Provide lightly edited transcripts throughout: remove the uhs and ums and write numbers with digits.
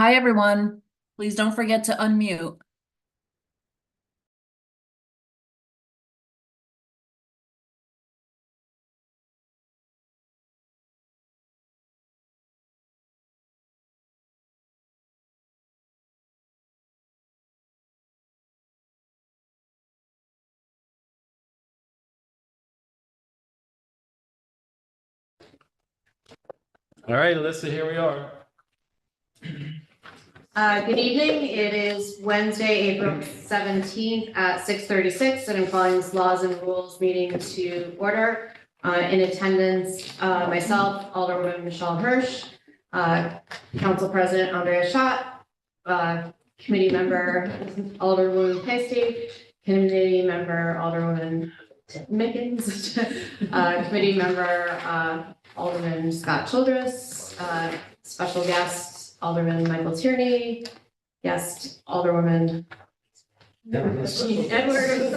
Hi, everyone. Please don't forget to unmute. All right, Alyssa, here we are. Good evening. It is Wednesday, April 17th at 6:36, and I'm calling this Laws and Rules meeting to order. In attendance, myself, Alderwoman Michelle Hirsch, Council President Andrea Schott, Committee Member Alderwoman Pasty, Committee Member Alderwoman Mickens, Committee Member Alderman Scott Childress, special guest Alderman Michael Tierney, guest Alderwoman Jean Edwards,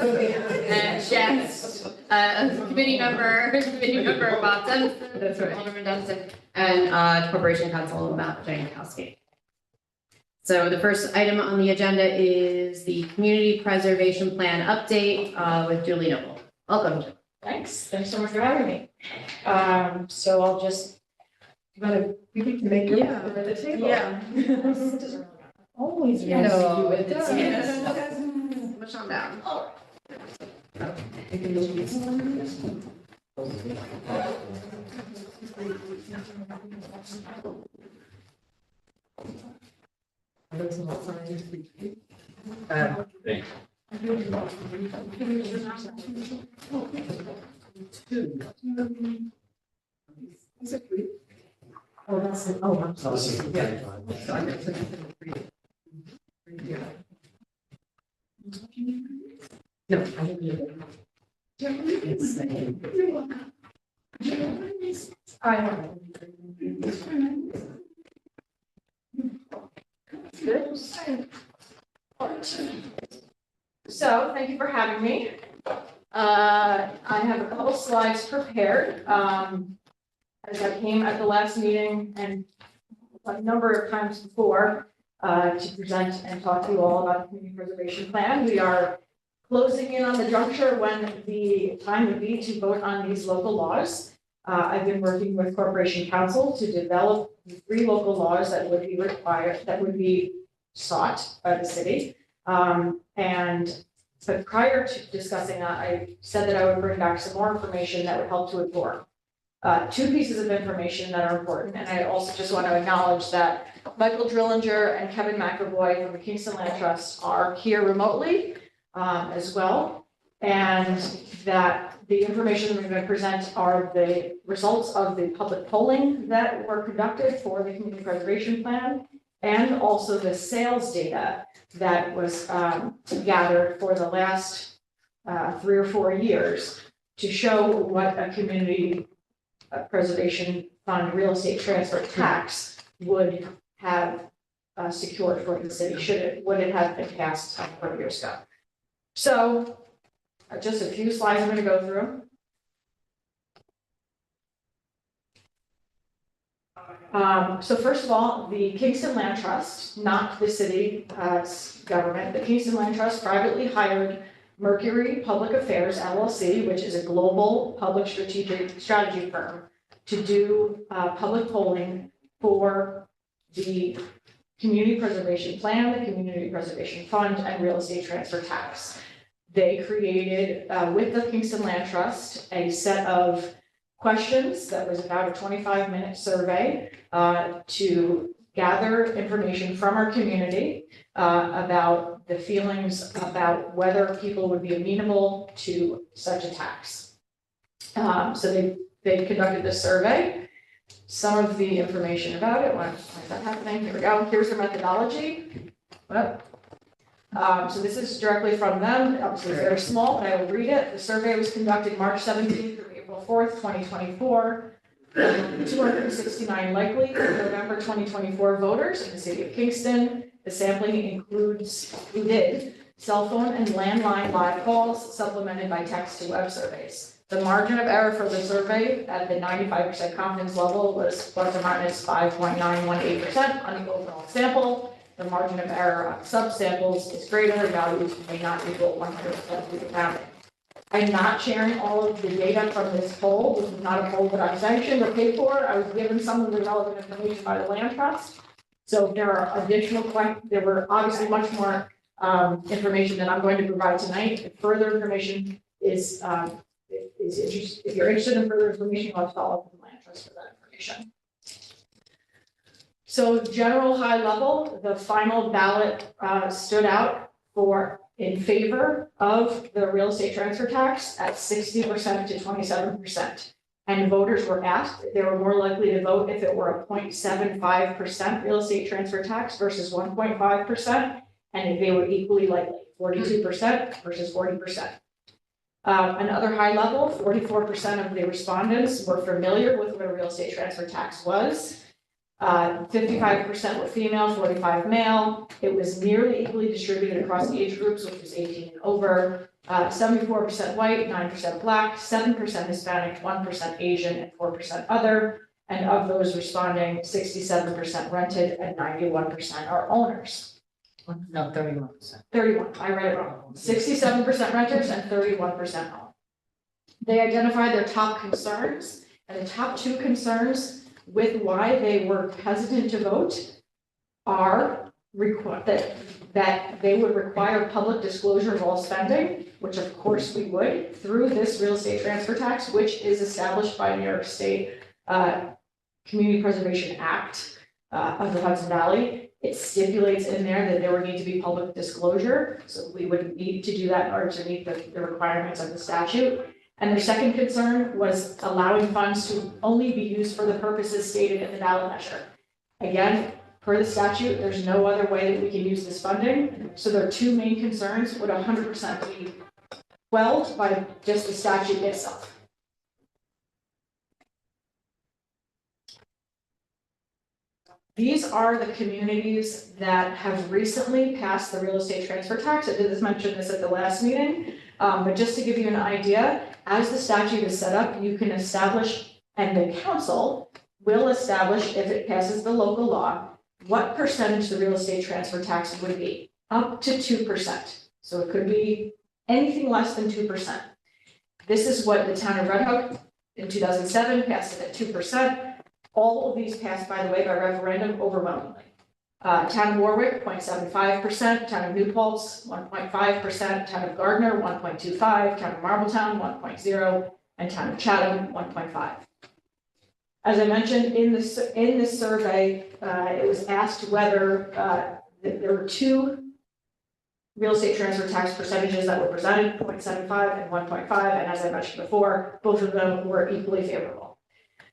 and guest committee member Bob Dennison, that's right, Alderman Dennison, and Corporation Counsel Matt Jankowski. So the first item on the agenda is the Community Preservation Plan update with Julie Noble. Welcome. Thanks so much for having me. So I'll just, you need to make your way over the table. Yeah. Always. Yeah, nice to no, do with it's- this. yes. Push on down. Oh, that's it. Oh, I'm sorry. No, I didn't need it. I know. Good. So, thank you for having me. I have a couple slides prepared. As I came at the last meeting and a number of times before, to present and talk to you all about the community preservation plan. We are closing in on the juncture when the time would be to vote on these local laws. I've been working with Corporation Counsel to develop the 3 local laws that would be required, that would be sought by the city. But prior to discussing that, I said that I would bring back some more information that would help to inform. 2 pieces of information that are important, and I also just want to acknowledge that Michael Drillinger and Kevin McAvoy from the Kingston Land Trust are here remotely as well, and that the information we're going to present are the results of the public polling that were conducted for the community preservation plan, and also the sales data that was gathered for the last 3 or 4 years to show what a community preservation fund real estate transfer tax would have secured for the city, would it have been passed 4 years ago. So just a few slides I'm going to go through. So first of all, the Kingston Land Trust, not the city government, the Kingston Land Trust privately hired Mercury Public Affairs LLC, which is a global public strategy firm, to do public polling for the community preservation plan, the community preservation fund, and real estate transfer tax. They created, with the Kingston Land Trust, a set of questions that was about a 25-minute survey to gather information from our community about the feelings about whether people would be amenable to such a tax. So they conducted this survey. Some of the information about it, why is that happening? Here we go. Here's the methodology. So this is directly from them. Obviously, it's very small, but I will read it. The survey was conducted March 17th through April 4th, 2024. 269 likely November 2024 voters in the city of Kingston. The sampling included cell phone and landline live calls supplemented by text to web surveys. The margin of error for the survey at the 95% confidence level was plus or minus 5.918% on the overall sample. The margin of error on subsamples is greater, values may not equal 100% due to counting. I'm not sharing all of the data from this poll. This is not a poll that I'm sanctioned or paid for. I was given some of the relevant information by the Land Trust. So if there are additional questions, there were obviously much more information that I'm going to provide tonight. If further information is if you're interested in further information, I'll follow up with the Land Trust for that information. So general high level, the final ballot stood out in favor of the real estate transfer tax at 60% to 27%. And voters were asked if they were more likely to vote if it were a 0.75% real estate transfer tax versus 1.5%, and if they were equally likely, 42% versus 40%. Another high level, 44% of the respondents were familiar with what a real estate transfer tax was. 55% were female, 45 male. It was nearly equally distributed across age groups, which was 18 and over. 74% white, 9% black, 7% Hispanic, 1% Asian, and 4% other. And of those responding, 67% rented and 91% are owners. No, 31%. 31, I read it wrong. 67% renters and 31% owners. They identified their top concerns, and the top two concerns with why they were hesitant to vote are that they would require public disclosure of all spending, which of course we would, through this real estate transfer tax, which is established by New York State Community Preservation Act of the Hudson Valley. It stipulates in there that there would need to be public disclosure, so we would need to do that in order to meet the requirements of the statute. And their second concern was allowing funds to only be used for the purposes stated in the ballot measure. Again, per the statute, there's no other way that we can use this funding. So their two main concerns would 100% be quelled by just the statute itself. These are the communities that have recently passed the real estate transfer tax. I did mention this at the last meeting, but just to give you an idea, as the statute is set up, you can establish, and the council will establish, if it passes the local law, what percentage the real estate transfer tax would be, up to 2%. So it could be anything less than 2%. This is what the town of Red Hook in 2007 passed it at 2%. All of these passed, by the way, by referendum overwhelmingly. Town of Warwick, 0.75%, town of New Paltz, 1.5%, town of Gardner, 1.25%, town of Marbletown, 1.0%, and town of Chatham, 1.5%. As I mentioned, in this survey, it was asked whether there were two real estate transfer tax percentages that were presented, 0.75 and 1.5, and as I mentioned before, both of them were equally favorable.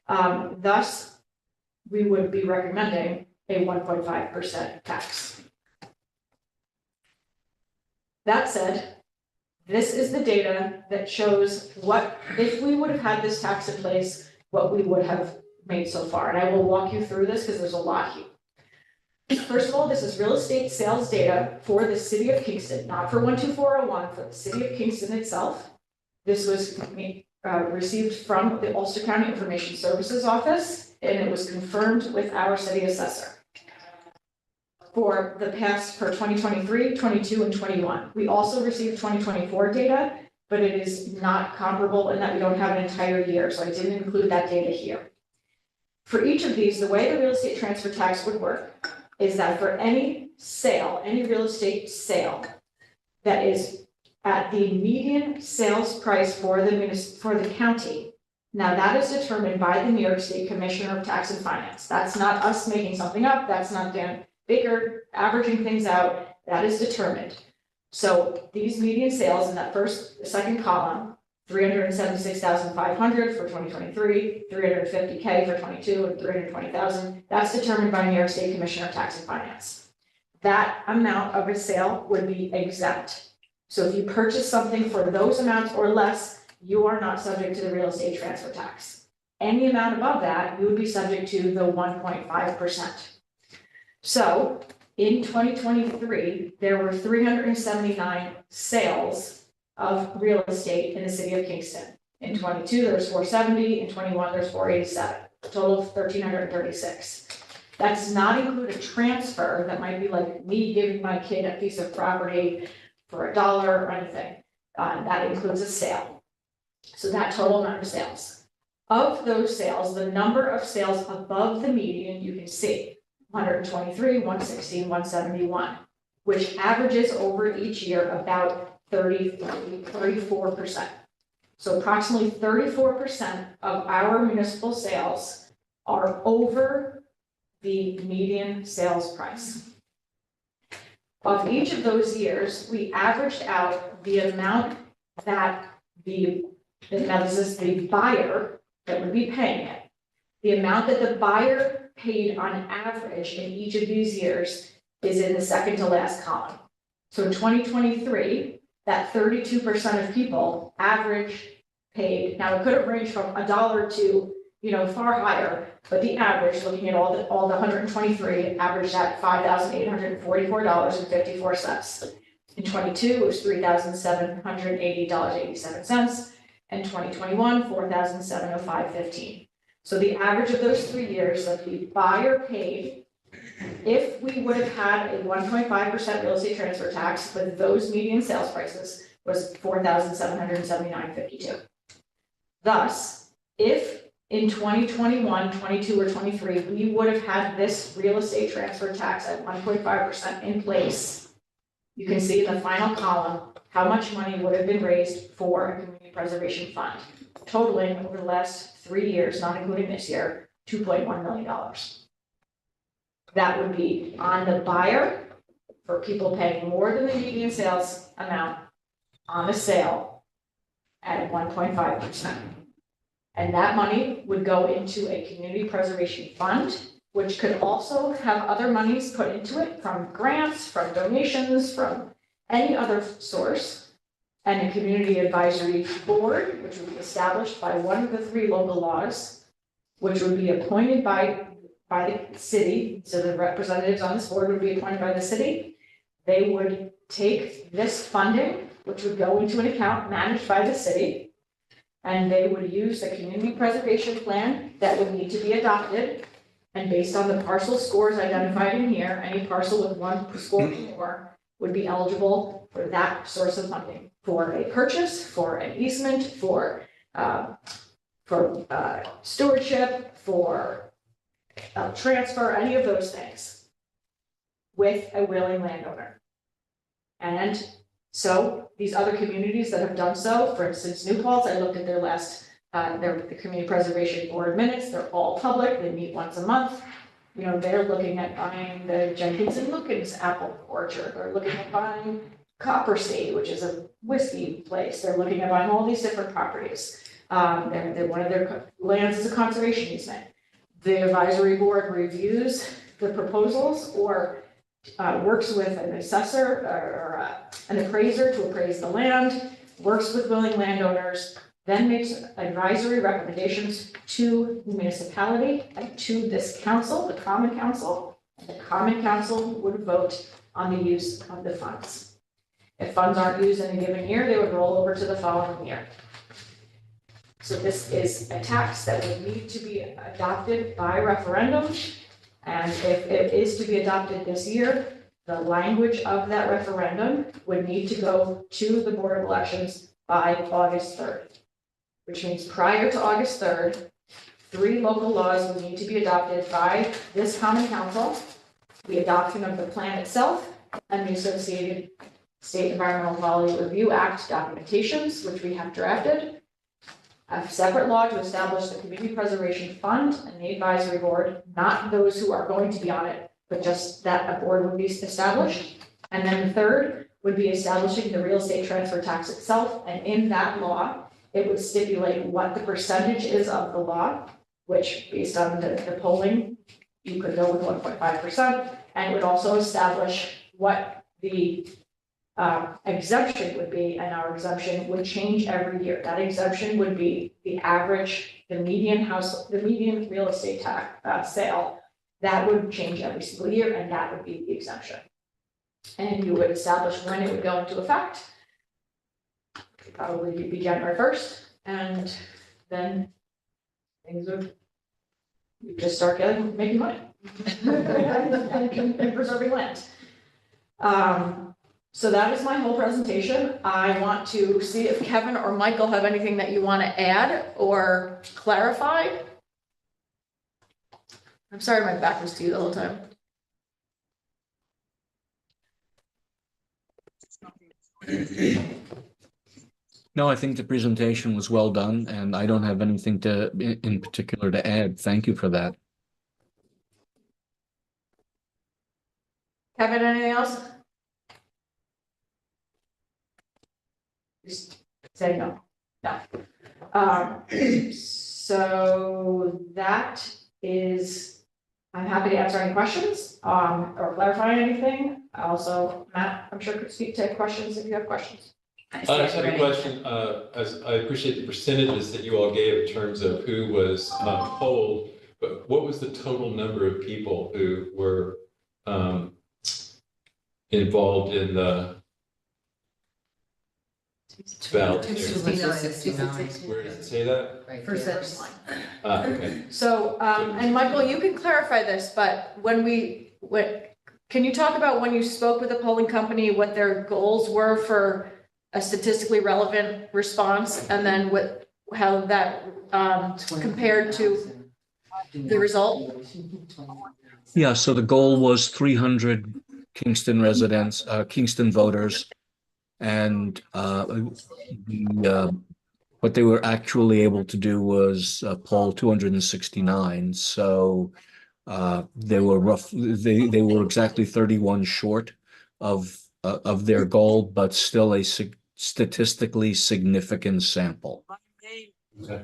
Thus, we would be recommending a 1.5% tax. That said, this is the data that shows what, if we would have had this tax in place, what we would have made so far. And I will walk you through this because there's a lot here. First of all, this is real estate sales data for the city of Kingston, not for 12401, for the city of Kingston itself. This was received from the Ulster County Information Services Office, and it was confirmed with our city assessor for 2023, 22, and 21. We also received 2024 data, but it is not comparable in that we don't have an entire year, so I didn't include that data here. For each of these, the way the real estate transfer tax would work is that for any sale, any real estate sale that is at the median sales price for the county, now that is determined by the New York State Commissioner of Tax and Finance. That's not us making something up. That's not Dan Baker averaging things out. That is determined. So these median sales in that second column, 376,500 for 2023, 350K for 22, and 320,000. That's determined by New York State Commissioner of Tax and Finance. That amount of a sale would be exempt. So if you purchase something for those amounts or less, you are not subject to the real estate transfer tax. Any amount above that, you would be subject to the 1.5%. So in 2023, there were 379 sales of real estate in the city of Kingston. In 22, there's 470, in 21, there's 487, a total of 1,336. That does not include a transfer that might be like me giving my kid a piece of property for $1 or anything. That includes a sale. So that total amount of sales. Of those sales, the number of sales above the median, you can see 123, 116, 171, which averages over each year about 34%. So approximately 34% of our municipal sales are over the median sales price. Of each of those years, we averaged out the amount that this is the buyer that would be paying it. The amount that the buyer paid on average in each of these years is in the second to last column. So in 2023, that 32% of people average paid, now it could have ranged from $1 to, far higher, but the average, looking at all the 123, averaged at $5,844.54. In 22, it was $3,780.87, and 2021, $4,705.15. So the average of those 3 years that the buyer paid, if we would have had a 1.5% real estate transfer tax with those median sales prices, was $4,779.52. Thus, if in 2021, 22, or 23, we would have had this real estate transfer tax at 1.5% in place, you can see in the final column how much money would have been raised for a community preservation fund, totaling over the last 3 years, not including this year, $2.1 million. That would be on the buyer for people paying more than the median sales amount on a sale at 1.5%. And that money would go into a community preservation fund, which could also have other monies put into it from grants, from donations, from any other source, and a community advisory board, which would be established by one of the 3 local laws, which would be appointed by the city. So the representatives on this board would be appointed by the city. They would take this funding, which would go into an account managed by the city, and they would use the community preservation plan that would need to be adopted. And based on the parcel scores identified in here, any parcel with 1 score or more would be eligible for that source of funding for a purchase, for an easement, for stewardship, for transfer, any of those things with a willing landowner. And so these other communities that have done so, for instance, New Paltz, I looked at their last, the Community Preservation Board minutes, they're all public, they meet once a month. They're looking at buying the Jenkins and Lukens apple orchard, they're looking at buying Copper State, which is a whiskey place, they're looking at buying all these different properties. They're one of their lands is a conservation easement. The advisory board reviews the proposals or works with an assessor or an appraiser to appraise the land, works with willing landowners, then makes advisory recommendations to the municipality and to this council, the Common Council. The Common Council would vote on the use of the funds. If funds aren't used in a given year, they would roll over to the following year. So this is a tax that would need to be adopted by referendum. And if it is to be adopted this year, the language of that referendum would need to go to the Board of Elections by August 3rd, which means prior to August 3rd, 3 local laws would need to be adopted by this Common Council: the adoption of the plan itself and the associated State Environmental Quality Review Act documentations, which we have drafted. A separate law to establish the Community Preservation Fund and the Advisory Board, not those who are going to be on it, but just that a board would be established. And then the third would be establishing the real estate transfer tax itself. And in that law, it would stipulate what the percentage is of the law, which based on the polling, you could go with 1.5%. And it would also establish what the exemption would be, and our exemption would change every year. That exemption would be the average, the median real estate tax sale. That would change every single year, and that would be the exemption. And you would establish when it would go into effect. It would probably be January 1st, and then things would, you just start making money. And preserving land. So that is my whole presentation. I want to see if Kevin or Michael have anything that you want to add or clarify. I'm sorry my back was to you the whole time. No, I think the presentation was well done, and I don't have anything in particular to add. Thank you for that. Kevin, anything else? Just say no. No. So that is, I'm happy to answer any questions, or clarify anything. Also, Matt, I'm sure could speak to questions if you have questions. I just have a question, as I appreciate the percentages that you all gave in terms of who was polled, but what was the total number of people who were involved in the ballot? Where does it say that? Right First there. line. Okay. So, and Michael, you can clarify this, but can you talk about when you spoke with the polling company, what their goals were for a statistically relevant response, and then how that compared to the result? Yeah, so the goal was 300 Kingston residents, Kingston voters, and what they were actually able to do was poll 269. So they were they were exactly 31 short of their goal, but still a statistically significant sample. Okay.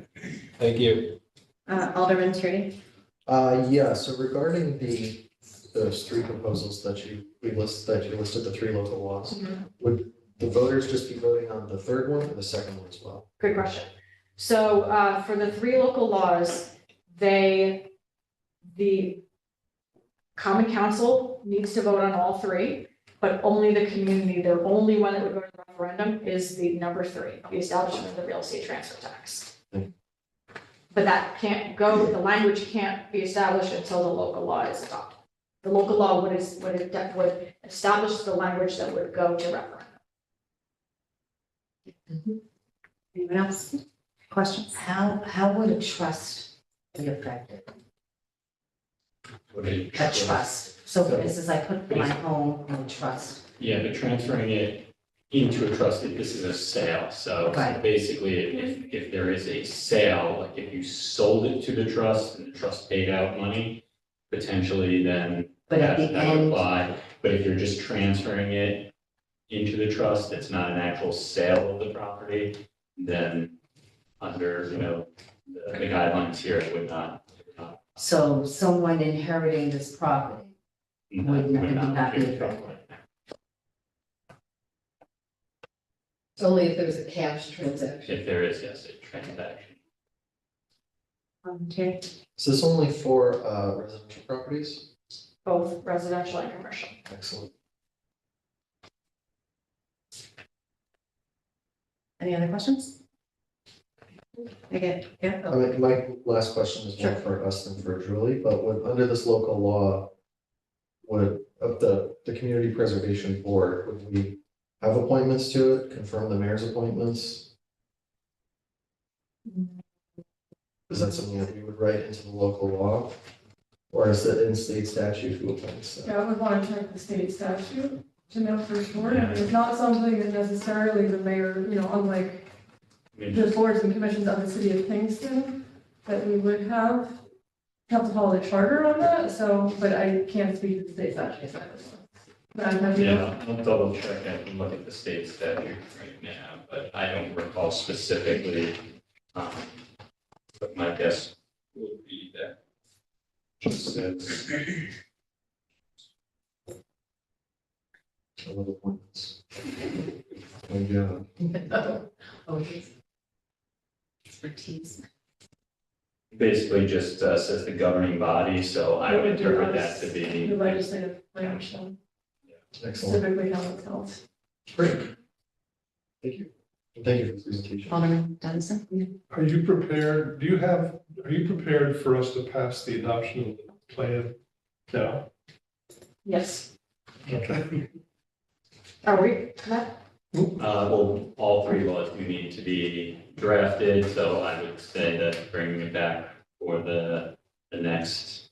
Thank you. Alderman Tierney. Yeah, so regarding those three proposals that you listed, the three local laws, would the voters just be voting on the third one or the second one as well? Good question. So, for the three local laws, the Common Council needs to vote on all three, but only the community, the only one that would go to the referendum is the number 3, the establishment of the real estate transfer tax. But that can't go, the language can't be established until the local law is adopted. The local law would establish the language that would go to referendum. Anyone else? Questions? How would a trust be affected? A trust. So for instance, I put my home in a trust. Yeah, but transferring it into a trust, this is a sale, so Right. basically, if there is a sale, like if you sold it to the trust and the trust paid out money, potentially then But at that the that would end, apply. But if you're just transferring it into the trust, it's not an actual sale of the property, then under, the guidelines here, it would not. so someone inheriting this property, Would not be affected. Only if there's a cash transaction. If there is, yes, a transaction. Tierney. Is this only for residential properties? Both residential and commercial. Excellent. Any other questions? Okay, yeah. I mean, my last question is more for us than for Julie, but under this local law, of the Community Preservation Board, would we have appointments to it, confirm the mayor's appointments? Is that something that we would write into the local law? Or is it in state statute who appoints that? Yeah, I would want to check the state statute to know for sure. I mean, it's not something that necessarily the mayor, unlike the boards and commissions of the city of Kingston, that we would have to follow the charter on that, so, but I can't speak to the state statute. But I'm happy to- Yeah, I'll double check. I can look at the state statute right now, but I don't recall specifically. But my guess would be that just says, I love appointments. Oh, yeah. expertise. basically just says the governing body, so I would interpret that to be. The legislative branch, so Excellent. typically how it's held. Great. Thank you. Thank you for the presentation. Alderman Dennison? Are you prepared for us to pass the adoption of the plan now? Yes. Okay. Are we, Matt? Well, all three laws do need to be drafted, so I would say that bringing it back for the next,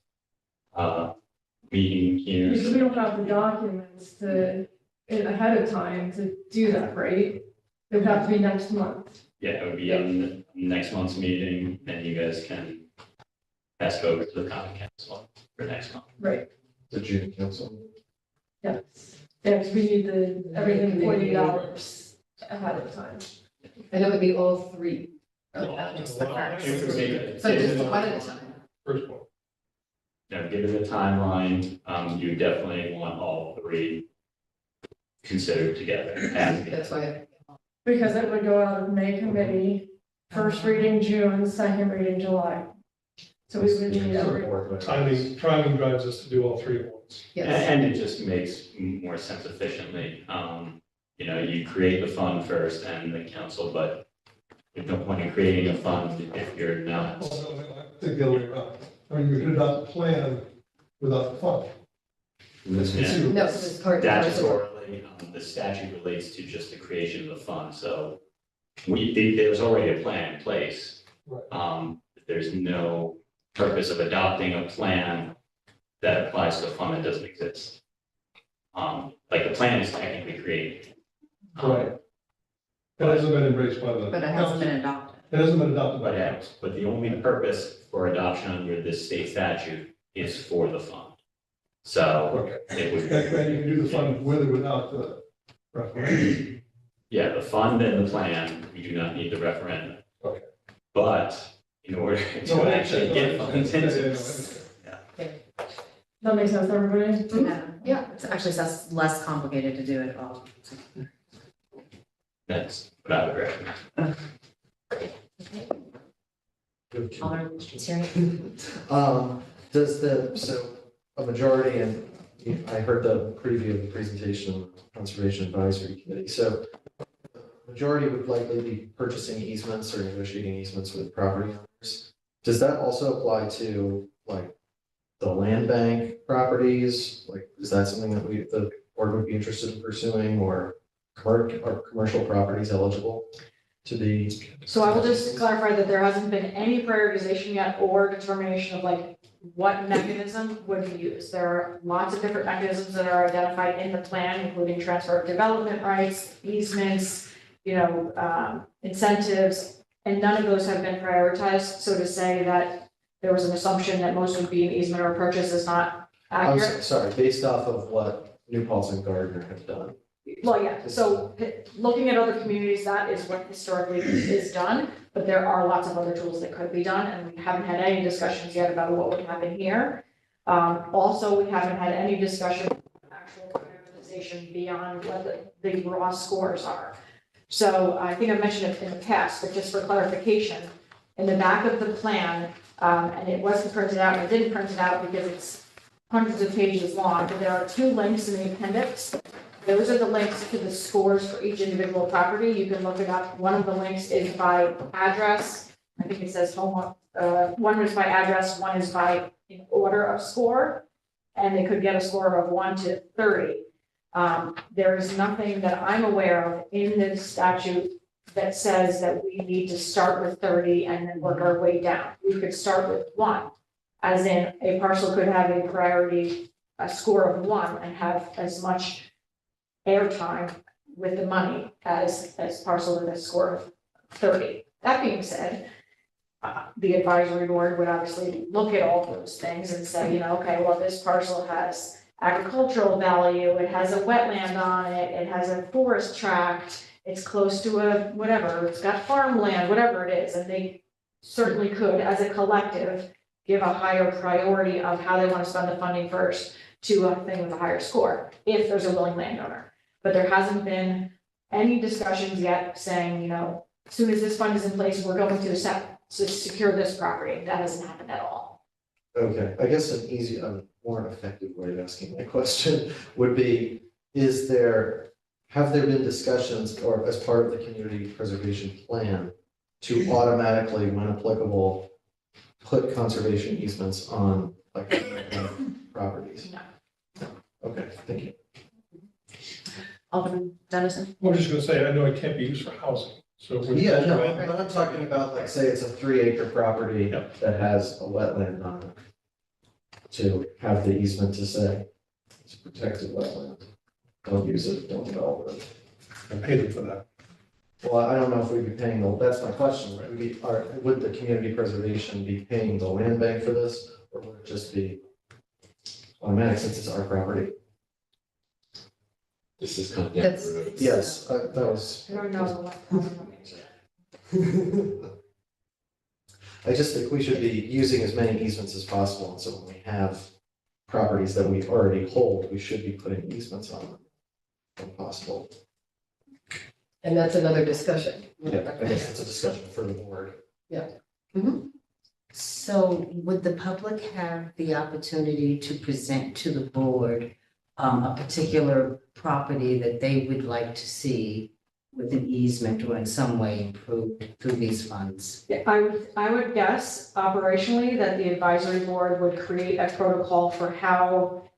meeting here. Because we don't have the documents to, ahead of time to do that, right? It would have to be next month. Yeah, it would be on the next month's meeting, and you guys can pass it over to the common council for next month. Right. The June council. Yes. Yeah, because we need everything 48 hours ahead of time. And it would be all three. So So just one at a time. First one. Now, given the timeline, you definitely want all three considered together. And That's why. Because it would go out of May committee, first reading June, second reading July. So we would need every. Timing drives us to do all three at once. Yes. And it just makes more sense efficiently. You know, you create the fund first and the council, but there's no point in creating a fund if you're not. Well, no, I think the other way around. I mean, we could adopt a plan without the fund. It's Yeah. conceivable. No, so it's hard. Statutorily, the statute relates to just the creation of the fund, so there's already a plan in place. Right. There's no purpose of adopting a plan that applies to a fund that doesn't exist. Like the plan is technically created. Right. It hasn't been embraced by the. But it hasn't been adopted. It hasn't been adopted by But the yeah, council. but the only purpose for adoption under this state statute is for the fund. So Okay. it would. And you can do the fund with or without the referendum. Yeah, the fund and the plan, we do not need the referendum. Okay. But in order No, to I actually get understand. funds Yeah, yeah, into yeah, I this. understand. That makes sense to everybody? Yeah, it's actually less complicated to do it all. That's what I would recommend. Alderman Terry? So a majority, and I heard the preview of the presentation of the Conservation Advisory Committee, so majority would likely be purchasing easements or negotiating easements with property owners. Does that also apply to like the land bank properties? Like, is that something that the board would be interested in pursuing, or are commercial properties eligible to be? So I will just clarify that there hasn't been any prioritization yet or determination of like what mechanism would be used. There are lots of different mechanisms that are identified in the plan, including transfer of development rights, easements, incentives, and none of those have been prioritized. So to say that there was an assumption that most would be an easement or a purchase is not I'm accurate. sorry, based off of what New Paltz and Gardner have done. Well, yeah, so looking at other communities, that is what historically is done, but there are lots of other tools that could be done, and we haven't had any discussions yet about what would happen here. Also, we haven't had any discussion of actual prioritization beyond what the raw scores are. So I think I mentioned it in the past, but just for clarification, in the back of the plan, and it wasn't printed out, and I didn't print it out because it's hundreds of pages long, but there are two links in the appendix. Those are the links to the scores for each individual property. You can look it up. One of the links is by address. I think it says home, one is by address, one is by in order of score. And they could get a score of 1 to 30. There is nothing that I'm aware of in this statute that says that we need to start with 30 and then work our way down. We could start with 1, as in a parcel could have a priority, a score of 1 and have as much airtime with the money as parcel with a score of 30. That being said, the advisory board would obviously look at all those things and say, okay, well, this parcel has agricultural value, it has a wetland on it, it has a forest tract, it's close to a whatever, it's got farmland, whatever it is, and they certainly could, as a collective, give a higher priority of how they want to spend the funding first to a thing with a higher score, if there's a willing landowner. But there hasn't been any discussions yet saying, as soon as this fund is in place, we're going to secure this property. That hasn't happened at all. Okay, I guess an easy, more effective way of asking my question would be, is there have there been discussions or as part of the community preservation plan to automatically, when applicable, put conservation easements on like properties? No. Okay, thank you. Alderman Dennison? I'm just gonna say, I know it can't be used for housing, so. if we- Yeah, no, I'm talking about, like, say it's a 3 acre property Yep. that has a wetland on it. To have the easement to say, it's a protected wetland, don't use it, don't develop it. I paid them for that. Well, I don't know if we'd be paying that's my question, right? Would the community preservation be paying the land bank for this, or would it just be automatic since it's our property? This is kind of down That's- the road. Yes, that was. I don't know. I just think we should be using as many easements as possible, and so when we have properties that we already hold, we should be putting easements on them when possible. And that's another discussion. Yeah, I guess it's a discussion for the board. So would the public have the opportunity to present to the board a particular property that they would like to see with an easement or in some way improved through these funds? Yeah, I would guess operationally that the advisory board would create a protocol for how,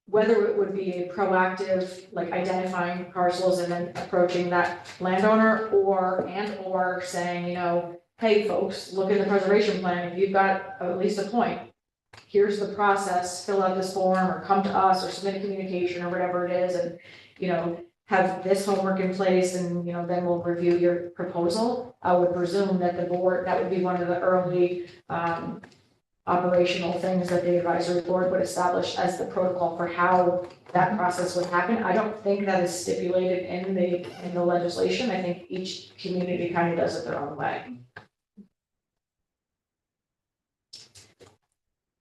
whether it would be a proactive, like identifying parcels and then approaching that landowner, or saying, you know, hey, folks, look at the preservation plan, if you've got at least a point, here's the process, fill out this form, or come to us, or submit a communication, or whatever it is, and, you know, have this homework in place, and, you know, then we'll review your proposal. I would presume that the board, that would be one of the early, operational things that the advisory board would establish as the protocol for how that process would happen. I don't think that is stipulated in the legislation. I think each community kind of does it their own way.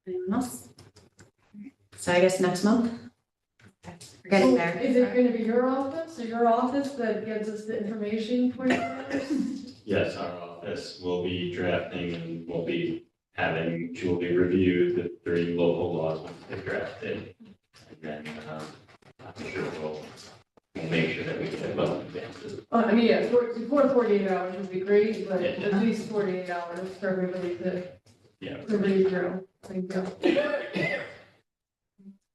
Anyone else? So I guess next month? We're getting there. Is it gonna be your office, or your office that gives us the information for you? Yes, our office will be drafting and will be having Julie review the 3 local laws once they're drafted. And then, I'm sure we'll make sure that we get well in advance. I mean, yeah, before 48 hours would be great, but at least 48 hours for everybody to read through. Thank you.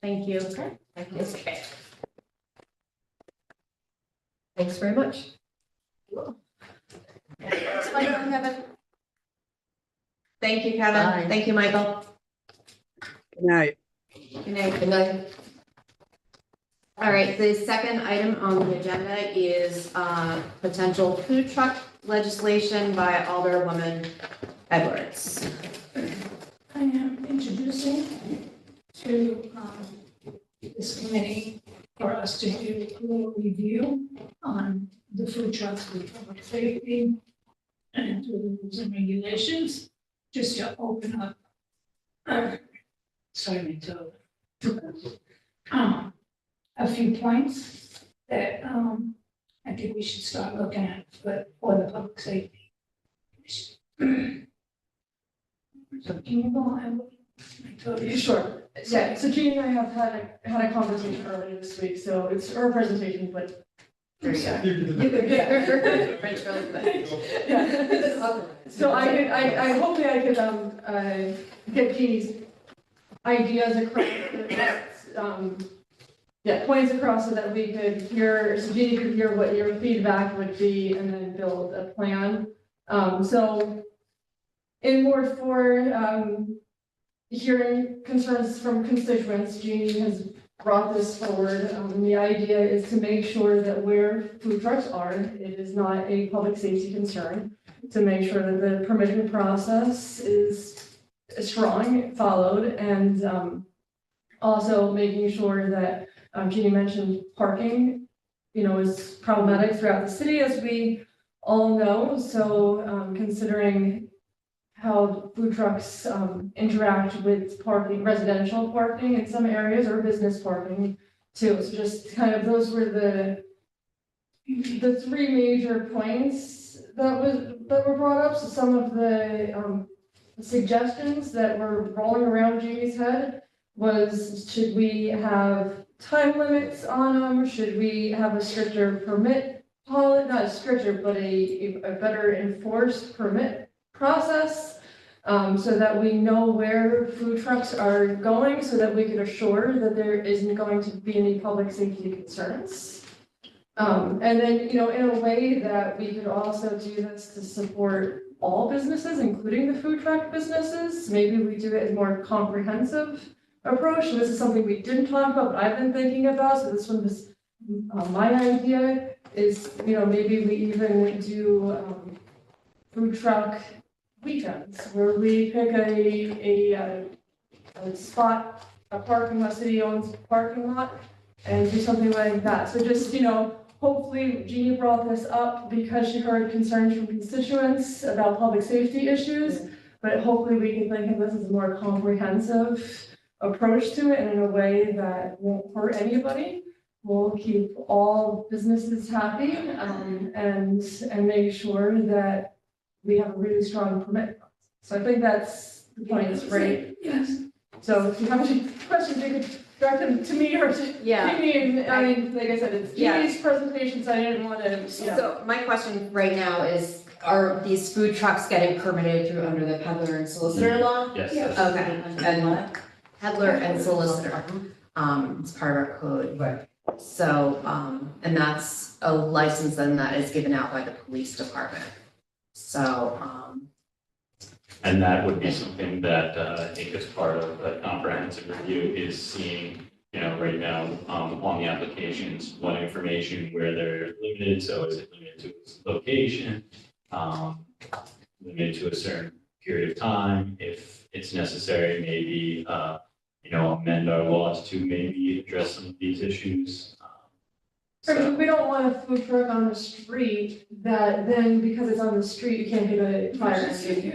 Thank you. Thank you. Thanks very much. Thank you, Kevin. Bye. Thank you, Michael. Good night. Good night. Good night. All right, the second item on the agenda is potential food truck legislation by Alderwoman Edwards. I am introducing to this committee for us to do a little review on the food trucks with public safety and the rules and regulations, just to open up. Sorry, to a few points that I think we should start looking at for the public safety. So can you go on? Sure. Yeah, so Jeannie and I have had a conversation earlier this week, so it's her presentation, but. There you go. You could get. French really quick. Yeah. So I hopefully I could get Jeannie's ideas across, points across so that we could hear, so Jeannie could hear what your feedback would be and then build a plan. So in Ward 4, hearing concerns from constituents, Jeannie has brought this forward. The idea is to make sure that where food trucks are, it is not a public safety concern, to make sure that the permitting process is strong, followed, and also making sure that Jeannie mentioned parking, is problematic throughout the city, as we all know. So considering how food trucks interact with parking, residential parking in some areas, or business parking too. So just kind of, those were the 3 major points that were brought up. So some of the suggestions that were rolling around Jamie's head was, should we have time limits on them? Should we have a stricter permit not a stricter, but a better enforced permit process? So that we know where food trucks are going, so that we can assure that there isn't going to be any public safety concerns. And then, in a way that we could also do this to support all businesses, including the food truck businesses. Maybe we do it as more comprehensive approach. And this is something we didn't talk about, but I've been thinking about. So this one was my idea is, maybe we even do food truck weekends where we pick a spot, a parking lot, city owns parking lot, and do something like that. So just, hopefully Jeannie brought this up because she heard concerns from constituents about public safety issues, but hopefully we can think of this as a more comprehensive approach to it and in a way that won't hurt anybody. We'll keep all businesses happy, and make sure that we have a really strong permit. So I think that's the point, right? Yes. So if you have any questions, you could direct them to me or to Amy. And I mean, like I said, it's Jeannie's presentation, so I didn't want to. So my question right now is, are these food trucks getting permitted through under the peddler and solicitor law? Yes. Yes. Okay, and peddler and solicitor, it's part of our code. Right. So, and that's a license then that is given out by the police department. So, And that would be something that I think is part of the comprehensive review is seeing, right now, on the applications, what information where they're limited, so is it limited to its location? Limited to a certain period of time, if it's necessary, maybe, amend our laws to maybe address some of these issues. We don't want a food truck on the street that then, because it's on the street, you can't get a fire escape.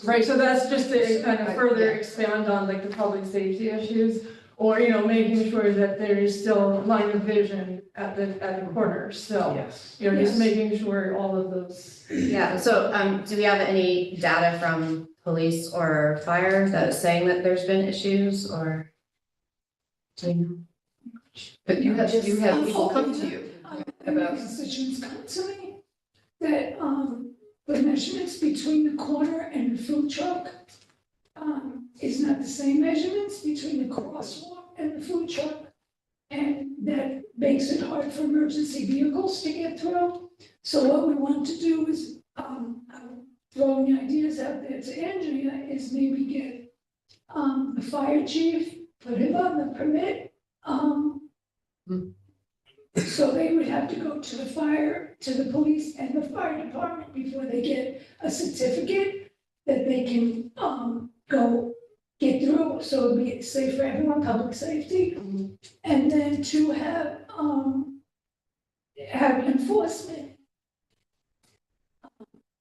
Right, so that's just to kind of further expand on like the public safety issues, or, making sure that there is still line of vision at the corner, so. Yes. Just making sure all of those. yeah, so, do we have any data from police or fire that is saying that there's been issues or? Do we know? But you have people come to you about. Constituents come to me that, the measurements between the corner and the food truck, is not the same measurements between the crosswalk and the food truck. And that makes it hard for emergency vehicles to get through. So what we want to do is, throwing ideas out there to Andrea is maybe get, the fire chief, put him on the permit, so they would have to go to the police and the fire department before they get a certificate that they can, go get through, so it'll be safe for everyone, public safety. And then to have enforcement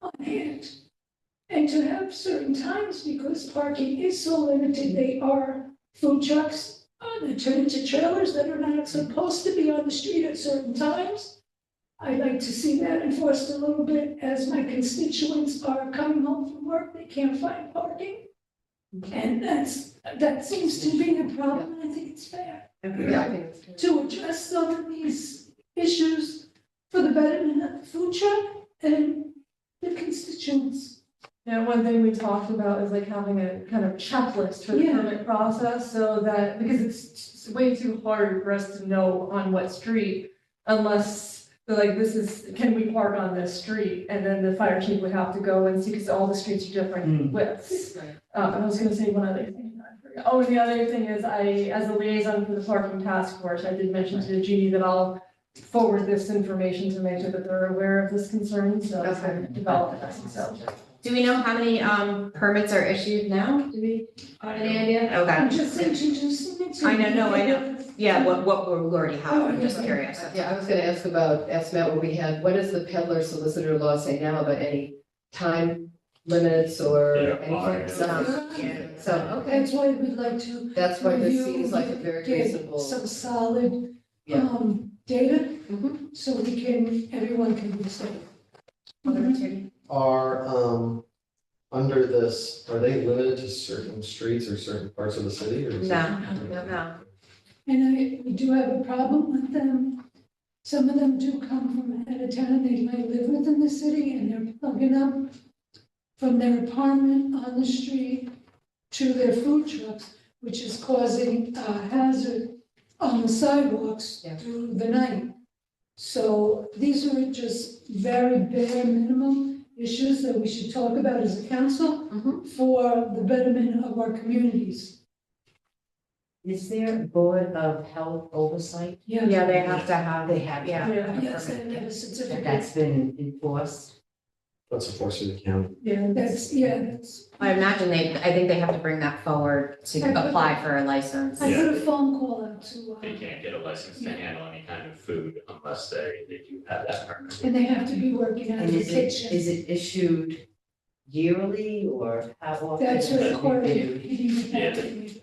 on hand. And to have certain times, because parking is so limited, they are food trucks. They turn into trailers that are not supposed to be on the street at certain times. I'd like to see that enforced a little bit as my constituents are coming home from work, they can't find parking. And that seems to be a problem, and I think it's fair Yeah, I think it's true. to address some of these issues for the betterment of the food truck and the constituents. Yeah, one thing we talked about is like having a kind of checklist for the Yeah. permit process, so that, because it's way too hard for us to know on what street unless, like, can we park on this street? And then the fire chief would have to go and see, because all the streets are different widths. I was gonna say one other thing, I forgot. Oh, and the other thing is as a liaison for the parking task force, I did mention to Jeannie that I'll forward this information to make sure that they're aware of this concern, so it's kind of develop this, so. Do we know how many, permits are issued now? Do we have any idea? I'm Okay. just introducing it to you. I know. Yeah, what we already have, I'm just curious. Yeah, I was gonna ask Matt what we had, what does the peddler solicitor law say now about any time limits or Yeah, anything? So, okay, That's why we'd like to that's why this review, seems like a very get reasonable. some solid, Yeah. data, Mhm. so everyone can be safe. Are, under this, are they limited to certain streets or certain parts of the city or? is it- No. And we do have a problem with them. Some of them do come from out of town, they might live within the city and they're plugging up from their apartment on the street to their food trucks, which is causing a hazard on the sidewalks Yeah. through the night. So these are just very bare minimum issues that we should talk about as a council for the betterment of our communities. Is there a board of health oversight? Yeah, they have to have. They have. Yeah. Yes, and they have a certificate. That's been enforced. That's enforced through the county. That's. I imagine I think they have to bring that forward to apply for a license. I put a phone call out to, They can't get a license to handle any kind of food unless they do have that permit. and they have to be working out And of the is kitchen. it issued yearly or how often? That's is it required. reviewed?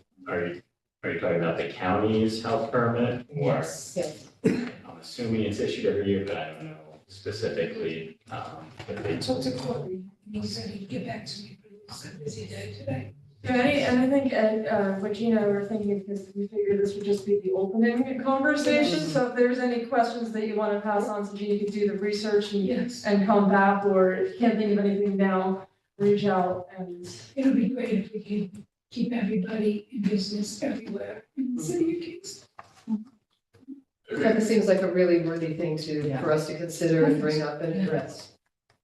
Are you talking about the county's health permit? Or Yes. I'm assuming it's issued every year, but I don't know specifically, if they. I talked to Corey, and he said he'd get back to me, but it was a busy day today. Right, and I think what Gina were thinking, because we figured this would just be the opening conversation, so if there's any questions that you want to pass on to Gina, you could do the research Yes, and come back, or if you can't think of anything now, reach out and. it would be great if we could keep everybody in business everywhere in the city of Kingston. That seems like a really worthy thing Yeah. for us to consider and bring up and address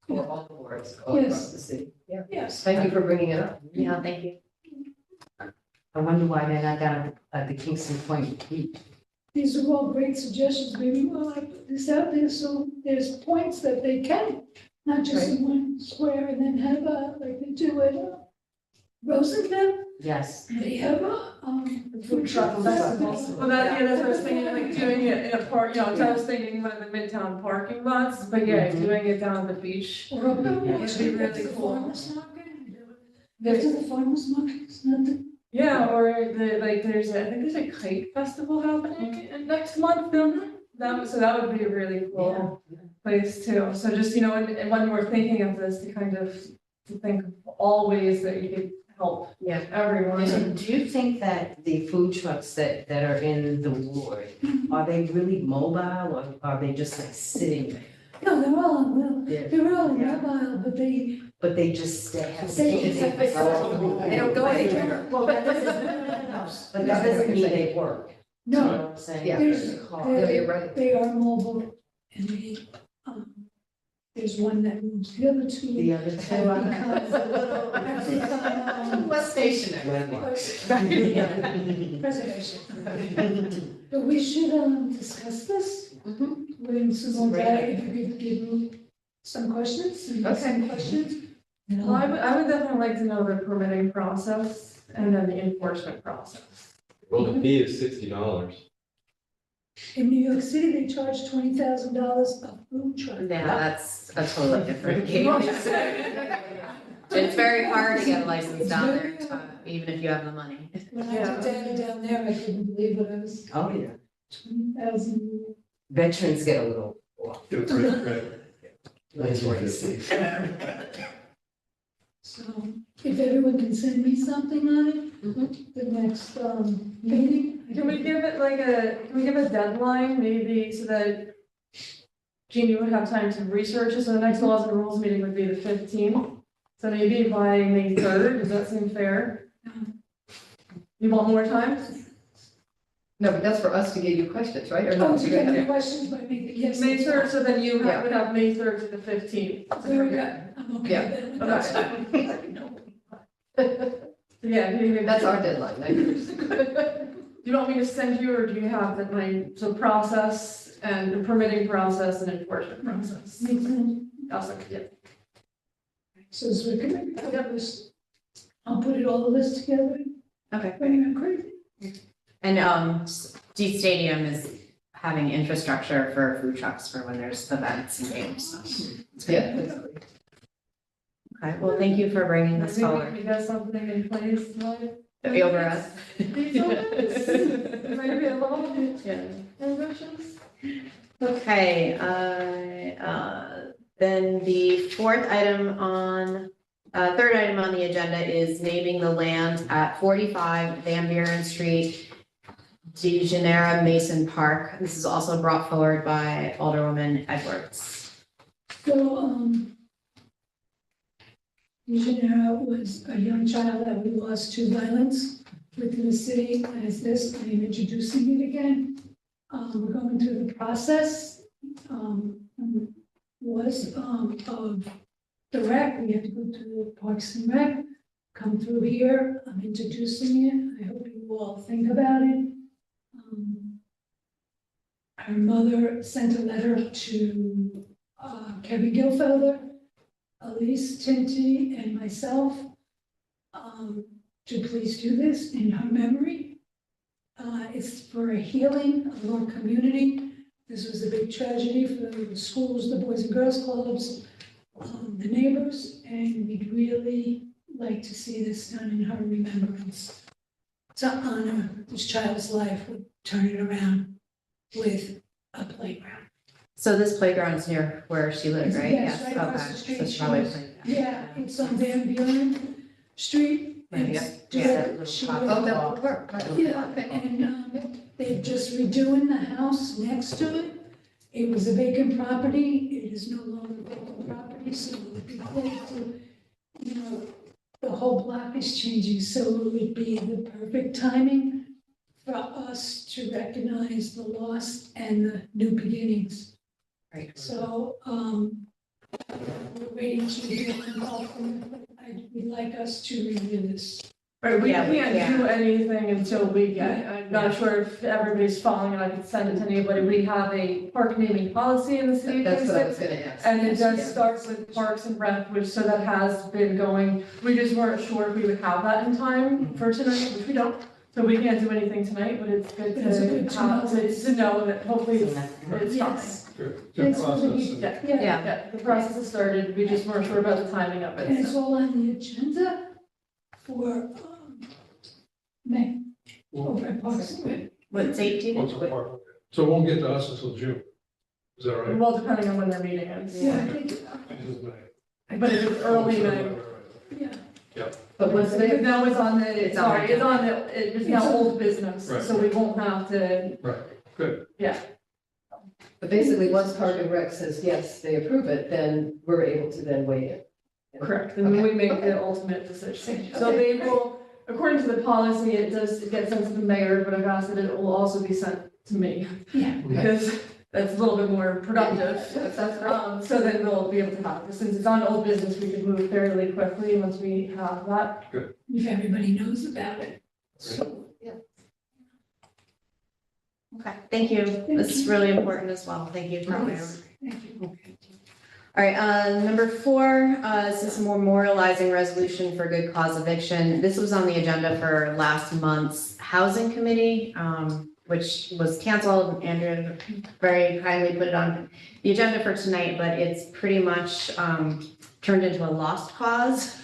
for all boards all Yes. across the city. Yeah, Yes. thank you for bringing it up. Yeah, thank you. I wonder why they're not down at the Kingston Point Beach. These are all great suggestions, maybe we'll have put this out there, so there's points that they can, not just in one square, and then have like they do at Rosenthal, Yes. they have Food truck festival. Well, that's what I was thinking, like doing it in a park, you know, I was thinking one of the midtown parking lots, but yeah, doing it down at the beach. Or up It'd be actually, really that's the cool. farmer's market. There's the farmer's market, it's not the. Yeah, or I think there's a kite festival happening next month, so that would be a really cool place too. So just, and when we're thinking of this, to think of all ways that you could help everyone. So do you think that the food trucks that are in the ward, are they really mobile or are they just like sitting there? No, they're all, Yeah. they're all mobile, but they. But they just, they have. They don't go anywhere. Well, that doesn't, no, but that doesn't mean they work. You know No, what I'm saying? Yeah. there's, It's a car. No, you're right. they are mobile, and there's one that moves, the other two. The other two. have become, Less stationary. preservation. But we should, discuss this. When Susan, if you could give me some questions, some questions. and Well, I'll- I would definitely like to know the permitting process and then the enforcement process. Well, the fee is $60. In New York City, they charge $20,000 a food truck. Yeah, that's a totally different game. It's very hard to get a license down there, even if you have the money. When I took Danny down there, I couldn't believe it, I was Oh, yeah. 20,000. Veterans get a little. So if everyone can send me something on it, the next, meeting. Can we give a deadline, maybe, so that Jeannie would have time to research it, so the next laws and rules meeting would be the 15th? So maybe by May 3rd, does that seem fair? You want more time? No, but that's for us to give you questions, right? Or no? Oh, to get the questions by me, yes. May 3rd, so then you Yeah. would have May 3rd to the 15th. Very good, I'm okay Yeah. with that. Yeah, maybe That's our deadline, 9 years. Do you want me to send you, or do you have the process and the permitting process and enforcement process? Makes sense. Awesome, yeah. So as we can maybe put up this, I'll put it all the list together. Okay. Bring it crazy. And D Stadium is having infrastructure for food trucks for when there's events and games. So it's Yeah. great. Okay, well, thank you for bringing this Maybe forward. we got something in place, like. Over us. Maybe a little bit ambitious. Okay, then the third item on the agenda is naming the land at 45 Van Buren Street De Janeiro Mason Park. This is also brought forward by Alderwoman Edwards. So, De Janeiro was a young child that we lost to violence within the city. As this, I am introducing it again. We're going through the process, of the rec. We have to go through the Parks and Rec, come through here. I'm introducing it. I hope you all think about it. Her mother sent a letter to Kevin Gilfelder, Elise Tinty, and myself to please do this in her memory. It's for a healing of our community. This was a big tragedy for the schools, the Boys and Girls Clubs, the neighbors, and we'd really like to see this done in her remembrance. To honor this child's life, we turn it around with a playground. So this playground is near where she lives, right? Yes, right across the Okay. street. So it's probably a playground. Yeah, it's on Van Buren Street. Right, It's yeah. direct- she Yeah. lives- Oh, that would work. Yeah, and they're just redoing the house next to it. It was a vacant property, it is no longer vacant property, so it would be great to, you know, the whole block is changing, so it would be the perfect timing for us to recognize the loss and the new beginnings. Right. So, we're waiting to hear from Alfred, but we'd like us to review this. Right, we Yeah, can't do anything until we get, I'm not sure if everybody's following and I can send it to anybody. We have a park naming policy in the city of That's what I was Kingston. gonna ask. And it does Yeah. start with Parks and Rec, which, so that has been going. We just weren't sure if we would have that in time for tonight, which we don't. So we can't do anything tonight, but it's good It's good to to know that hopefully it's coming. Yes. Good Thanks for the process. heat. Yeah, Yeah, yeah, the process has started. We just weren't sure about the timing of and it. it's so. all on the agenda for, May, over at Parks and Rec. What date do you What's know? the part? So it won't get to us until June. Is that right? Well, depending on when their meeting is. Yeah, I think, This is May. But it is early May. yeah. But once Because they, now it's on the, It's on sorry, the- it's on the, it's now old business, Right. so we won't have to, Good. but basically, once Park and Rec says, yes, they approve it, then we're able to then weigh in. correct, and then we make the ultimate decision. So Okay. they will, according to the policy, it get sent to the mayor, but I've asked that it will also be sent to me. Yeah. Because that's a little bit more productive. That's great. So then they'll be able to have, it. Since it's on old business, we can move fairly quickly once we have that. If everybody knows about it. So, Okay, thank you. This is really important as well. Thank you. for yes, thank you. All right, number 4, this is memorializing resolution for good cause eviction. This was on the agenda for last month's housing committee, which was canceled. Andrew very kindly put it on the agenda for tonight, but it's pretty much turned into a lost cause.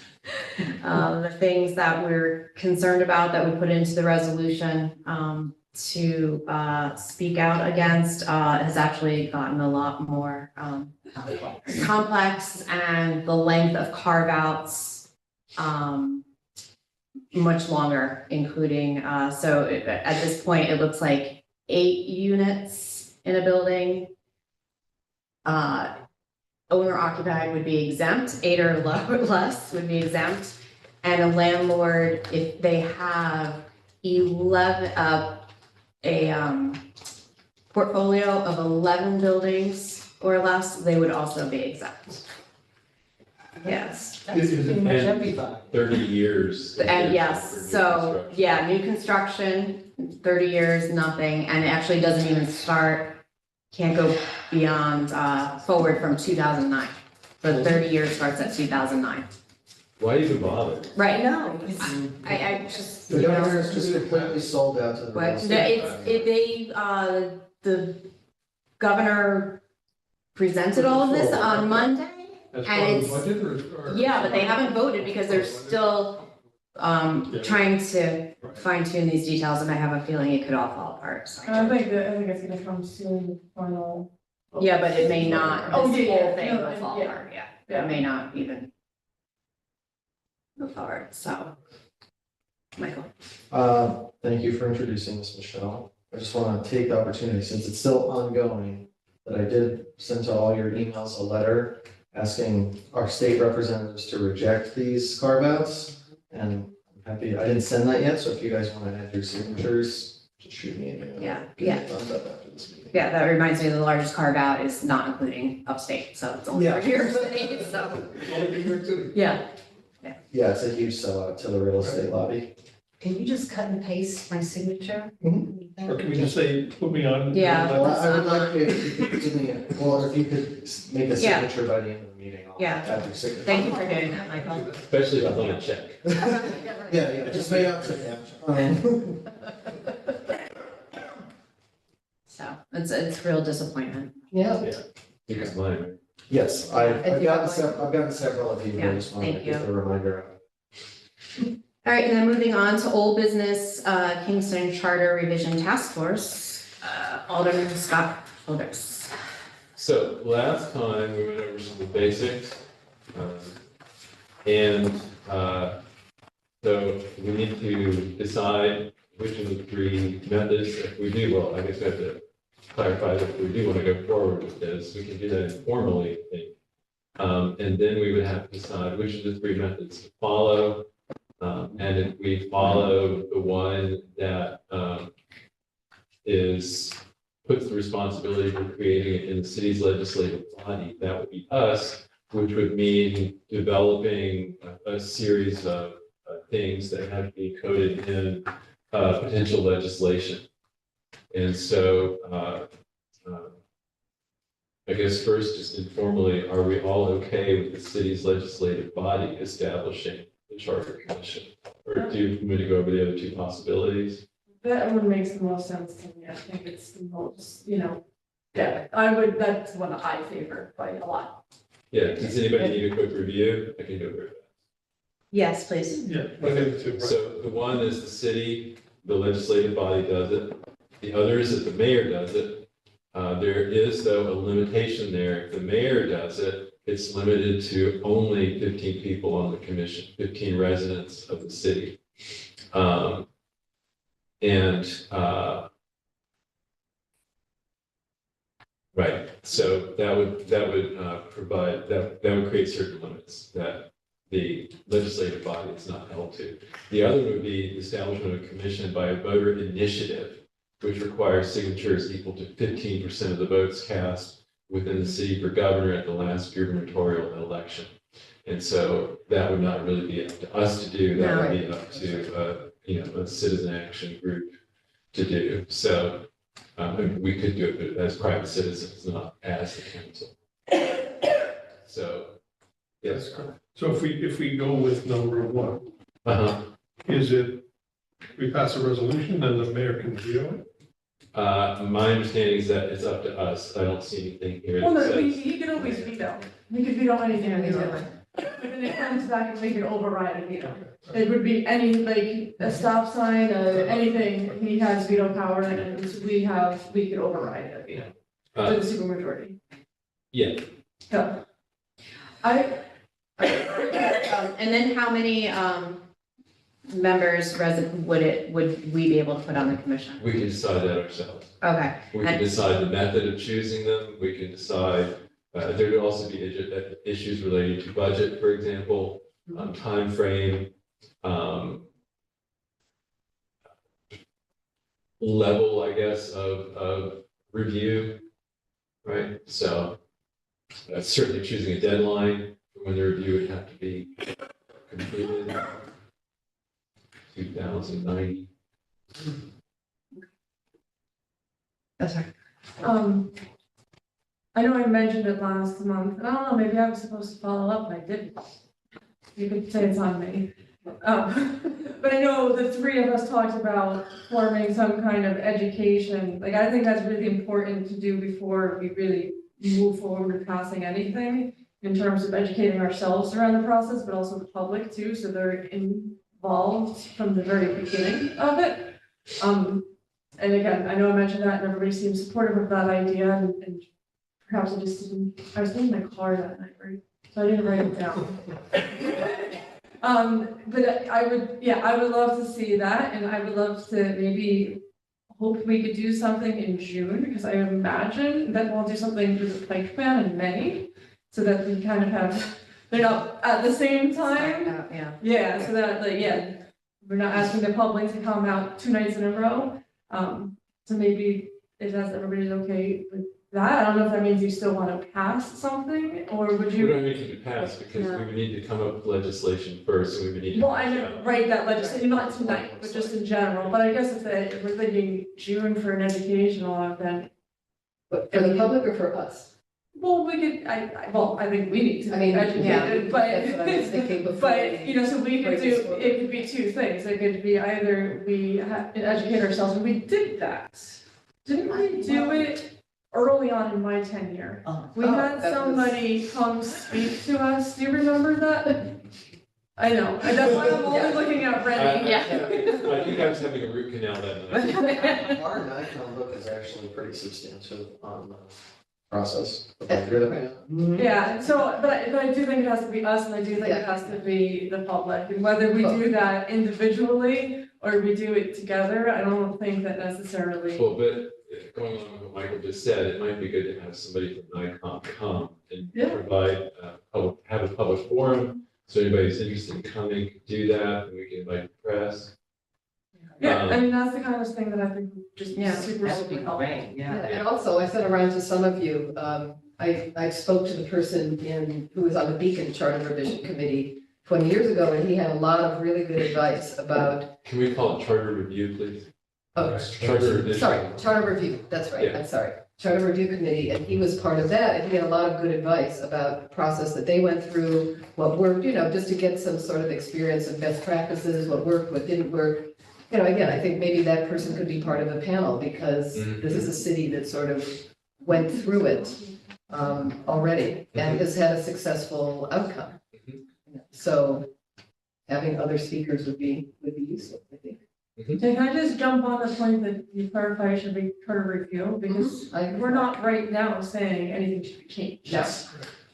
The things that we're concerned about that we put into the resolution to speak out against has actually gotten a lot more complex, and the length of carve-outs much longer, including, at this point, it looks like 8 units in a building. Owner occupied would be exempt, 8 or less would be exempt. And a landlord, if they have 11, a portfolio of 11 buildings or less, they would also be exempt. Yes. That's pretty much everybody. 30 years. And for yes, new so, construction. yeah, new construction, 30 years, nothing, and it actually doesn't even start, can't go beyond, forward from 2009. So 30 years starts at 2009. Why even bother? Right, no, I just. The governor is just completely sold out to the. But real estate. the governor presented all of this on Monday. That's And part of the it's- budget or? Yeah, but they haven't voted because they're still trying to fine tune these details, and I have a feeling it could all fall apart. so. And I think it's gonna come soon, final. Yeah, but it may not, Oh, this yeah, whole thing no, will fall yeah. apart, yeah. Yeah. It may not even move forward, so. Michael. Thank you for introducing this, Michelle. I just want to take the opportunity, since it's still ongoing, that I did send to all your emails a letter asking our state representatives to reject these carve-outs. And I'm happy, I didn't send that yet, so if you guys want to add your signatures, just shoot me an email. Yeah, Get yeah. it thumbs up after this meeting. Yeah, that reminds me, the largest carve out is not including upstate, so it's only Yeah. for New York City, so, yeah. Yeah, it's a huge sellout to the real estate lobby. Can you just cut and paste my signature? Or can we just say, put me on? Yeah. Well, I would like if you could give me, well, if you could make a Yeah. signature by the end of the meeting, I'll Yeah. add your signature. Thank you for doing that, Michael. Especially if I want to check. Yeah, just make out to So, it's real disappointment. Yeah. Because mine. Yes, I've gotten several of you, Yeah, I just wanted to thank get the reminder. All right, and then moving on to old business, Kingston Charter Revision Task Force, Alderman Scott Childers. So last time we went over some of the basics. And so we need to decide which of the three methods, if we do, well, I guess we have to clarify that if we do want to go forward with this, we can do that informally, I think. And then we would have to decide which of the three methods to follow. And if we follow the one that puts the responsibility for creating it in the city's legislative body, that would be us, which would mean developing a series of things that have to be coded in potential legislation. And so I guess first, just informally, are we all okay with the city's legislative body establishing the Charter Commission? Or do you want me to go over the other two possibilities? That one makes the most sense to me. I think it's the most, yeah, that's one I favor by a lot. Yeah, does anybody need a quick review? I can go over it. Yes, please. Yeah, I think too, right. So the one is the city, the legislative body does it. The other is that the mayor does it. There is, though, a limitation there. If the mayor does it, it's limited to only 15 people on the commission, 15 residents of the city. Right, so that would provide, that would create certain limits that the legislative body is not held to. The other would be the establishment of a commission by a voter initiative, which requires signatures equal to 15% of the votes cast within the city for governor at the last gubernatorial election. And so that would not really be up to us to do, that would be up to, a citizen action group to do. So we could do it as private citizens, not as the council. So, yes. So if we go with number one, Uh-huh. is it, we pass a resolution and the mayor can veto it? My understanding is that it's up to us. I don't see anything here. Well, that no, says- he could always veto. He could veto anything in the But then it comes back and we can override a veto. It would be any, like, a stop sign, anything, he has veto power and we could override a veto. Uh, With a supermajority. Yeah, Yeah. And then how many members would we be able to put on the commission? we can decide that ourselves. Okay, We can decide the method of choosing them. We can decide, there would also be issues related to budget, for example, timeframe, level, I guess, of review, right? So certainly choosing a deadline for when the review would have to be completed. 2090. that's right. I know I mentioned it last month, and I don't know, maybe I was supposed to follow up, and I didn't. You could say it's on me. But I know the three of us talked about forming some kind of education, like, I think that's really important to do before we really move forward with passing anything, in terms of educating ourselves around the process, but also the public too, so they're involved from the very beginning of it. And again, I know I mentioned that, and everybody seems supportive of that idea, and perhaps I was in my car that night, right? So I didn't write it down. But I would love to see that, and I would love to maybe hoped we could do something in June, because I imagine that we'll do something with the Pike Plan in May, so that we kind of have, they're not at the same time. Yeah. Yeah, so that, like, yeah, we're not asking the public to come out 2 nights in a row. So maybe if that's everybody's okay with that, I don't know if that means you still want to pass something, or would We you? don't need to pass because we would need to come up with legislation first, and we would need to. Well, I know, right, that legislation, not tonight, but just in general, but I guess if we're thinking June for an educational event, But for the public or for us? well, we could, I think we need to I be mean, educated, That's what I was but. thinking before. But, you know, so we could Bring this do, forward. it could be two things, it could be either we educate ourselves, and we did that. Didn't we do it early on in my tenure? We Oh, had that was- somebody come speak to us, do you remember that? I know, that's why I'm only looking at Brittany. I think I was having a root canal that night. Our NICOM book is actually pretty substantive on the process. of like, you're the- Yeah, so, but I do think it has to be us, and I do think it has to be the public, and whether we do that individually or we do it together, I don't think that necessarily. Well, but going on with what Michael just said, it might be good to have somebody from NICOM come and Yeah. provide, have a public forum. So anybody who's interested in coming, can do that, and we can invite the press. Yeah, I mean, that's the kind of thing that I think would just be Yeah, super, That would be super helpful. great, yeah. And also, I sent around to some of you, I spoke to the person who was on the Beacon Charter Revision Committee 20 years ago, and he had a lot of really good advice about, Can we call it charter review, please? oh, Charter revision. sorry, Charter Review, that's right, Yeah. I'm sorry. Charter Review Committee, and he was part of that, and he had a lot of good advice about the process that they went through, what worked, you know, just to get some sort of experience of best practices, what worked, what didn't work. You know, again, I think maybe that person could be part of a panel, because this is a city that sort of went through it already and has had a successful outcome. So having other speakers would be useful, I think. Can I just jump on the point that you clarify should be charter review, because we're not right now saying anything should be changed. No.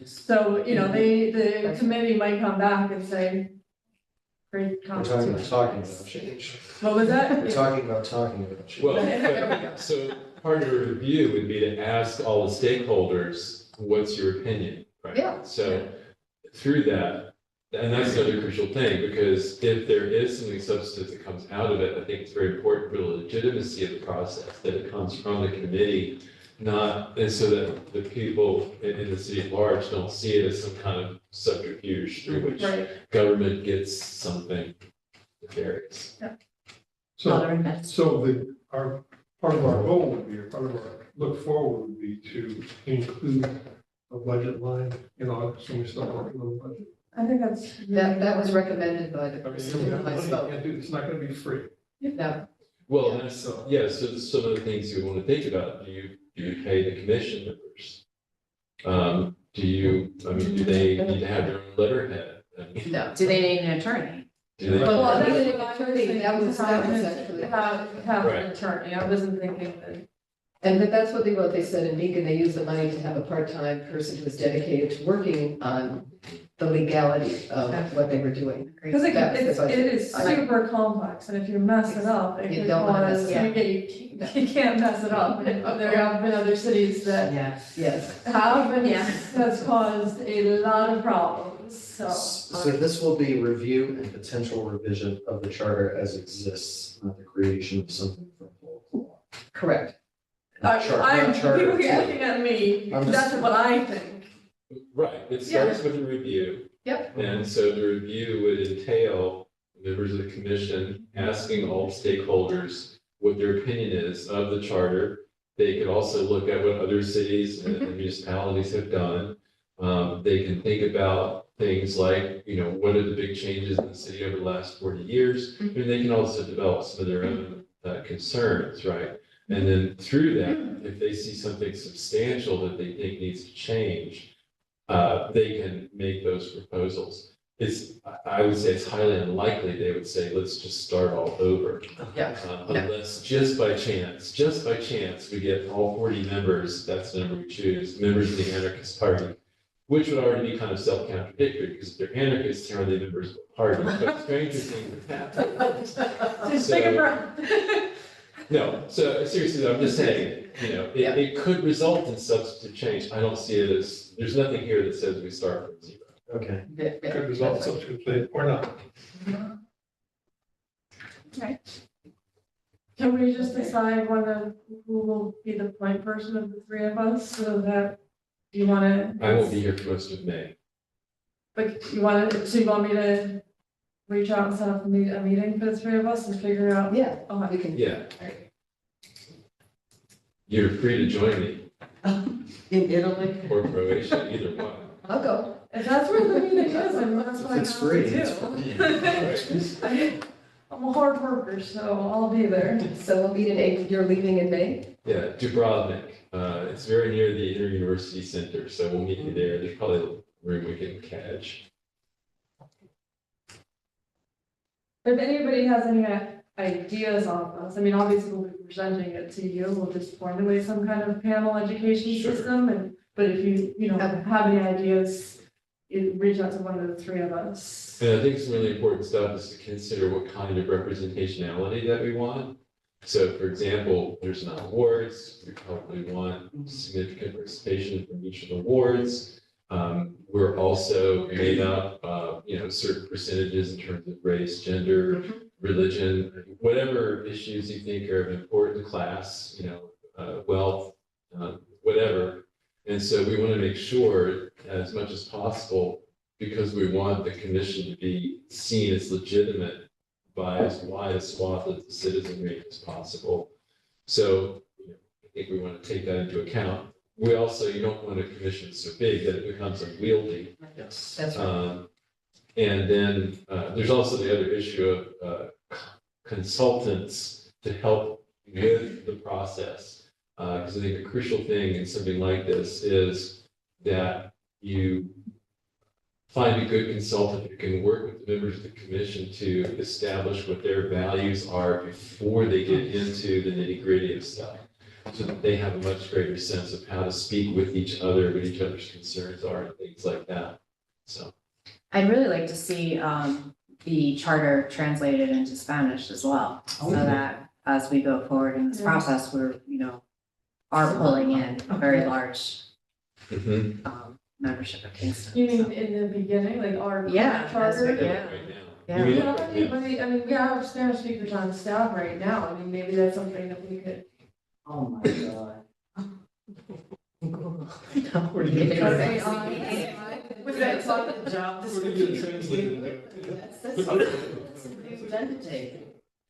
So, you know, the committee might come back and say, great We're talking comments. about change. What was that? We're talking about change. Well, so part of the review would be to ask all the stakeholders, what's your opinion? Right? Yeah. So through that, and that's another crucial thing, because if there is something substantive that comes out of it, I think it's very important for the legitimacy of the process, that it comes from the committee, not, and so that the people in the city at large don't see it as some kind of subterfuge through which Right. government gets something nefarious. So, Other events. so our, part of our goal would be, or part of our look forward would be to include a budget line in August when we start working on the budget. I think that's. That was recommended by the I mean, person you who I spoke. can't do, it's not gonna be free. No, Well, Yeah. that's, yeah, so some of the things you want to think about, do you pay the commission members? Do they need to have their own letterhead? I mean, no. Do they need an attorney? do they- Well, Well, that's that's an what I was attorney, thinking, that was actually. have Right. an attorney, I wasn't thinking that. And that's what they said in Beacon, they used the money to have a part-time person who was dedicated to working on the legality of what they were doing. Because it That's what I is said. super complex, and if you mess it up, it You could don't wanna mess cause, it up. you can't mess it up. And there have been other cities that Yeah. Yes, have, and Yeah. that's caused a lot of problems, so. So this will be review and potential revision of the charter as exists, not the creation of something from whole cloth. correct. Not char- I'm, not charter. people keep looking at me, I'm just- that's what I think. Right, it starts with a review. Yep. And so the review would entail members of the commission asking all stakeholders what their opinion is of the charter. They could also look at what other cities and municipalities have done. They can think about things like, you know, what are the big changes in the city over the last 40 years? And they can also develop some of their own concerns, right? And then through that, if they see something substantial that they think needs to change, they can make those proposals. I would say it's highly unlikely they would say, let's just start all over. Yeah. Unless just by chance, we get all 40 members, that's the number we choose, members of the anarchist party, which would already be kind of self-contradictory, because if they're anarchists, they're the members of the party, but stranger things have happened. Just take a breath. No, so seriously, I'm just saying, you know, Yeah. it could result in substantive change. I don't see it as, there's nothing here that says we start from zero. Okay. Could result in subsequent or not. Can we just decide who will be the point person of the three of us, so that you wanna? I won't be here for most of May. But so you want me to reach out and set up a meeting for the three of us and figure out? Yeah, Okay. we can. Yeah. You're free to join me, In Italy? or Croatia, either one. I'll go. If that's where the meeting is, then that's what I If it's have free, to it's do. I'm a hard worker, so I'll be there. So we'll meet in April, you're leaving in May? Yeah, Dubrovnik. It's very near the Inter-University Center, so we'll meet you there. There's probably a room we can catch. If anybody has any ideas on this, I mean, obviously we'll be presenting it to you, we'll just formulate some kind of panel education Sure. system, but if you have any ideas, you reach out to one of the three of us. And I think some really important stuff is to consider what kind of representationality that we want. So for example, there's not awards, we probably want significant participation from each of the awards. We're also made up, certain percentages in terms of race, gender, religion, whatever issues you think are of important class, wealth, whatever. And so we want to make sure as much as possible, because we want the commission to be seen as legitimate by as wide a swath of the citizenry as possible. So I think we want to take that into account. We also, you don't want a commission so big that it becomes unwieldy. Yes. That's right. And then there's also the other issue of consultants to help with the process. Because I think a crucial thing in something like this is that you find a good consultant who can work with the members of the commission to establish what their values are before they get into the nitty-gritty of stuff. So that they have a much greater sense of how to speak with each other, what each other's concerns are, and things like that. So. I'd really like to see the charter translated into Spanish as well, so that as we go forward in this process, we're, are pulling in a very large membership of Kingston. You mean in the beginning, like our Yeah, charter? that's Yeah. Yeah. Right now. Yeah. You mean Yeah, like right now? I mean, we have Spanish speakers on staff right now, I mean, maybe that's something that we could. Oh, my God. Was that part of the job What do you translate?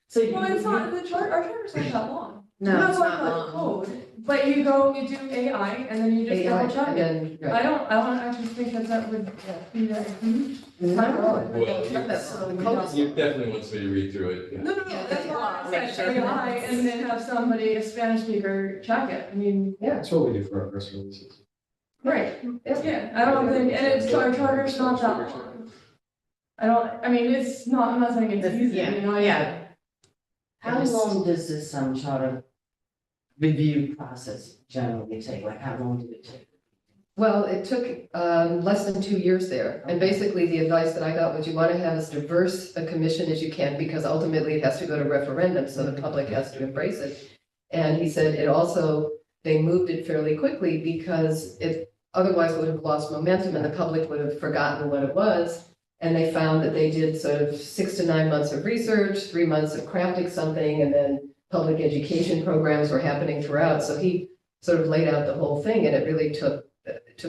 So you. Well, it's not, the chart, our charter's not that long. No, We're it's talking not about long. Code, but you do AI, and then you just AI, double check and it. then, I don't actually think that would be that huge. Not really. Well, you definitely wants me to read through it. Yeah. No, that's why I said AI, and then have somebody, a Spanish speaker, check it, I mean, That's what we do for our press releases. right, yeah, I don't think, and it's, our charter's not that long. I mean, it's not, I'm not saying it's easy, Yeah. How long does this charter review process generally take? Like, how long did it take? Well, it took less than 2 years there. And basically, the advice that I got was you want to have as diverse a commission as you can, because ultimately it has to go to referendum, so the public has to embrace it. And he said it also, they moved it fairly quickly because it otherwise would have lost momentum and the public would have forgotten what it was. And they found that they did sort of 6 to 9 months of research, 3 months of crafting something, and then public education programs were happening throughout. So he sort of laid out the whole thing, and it really took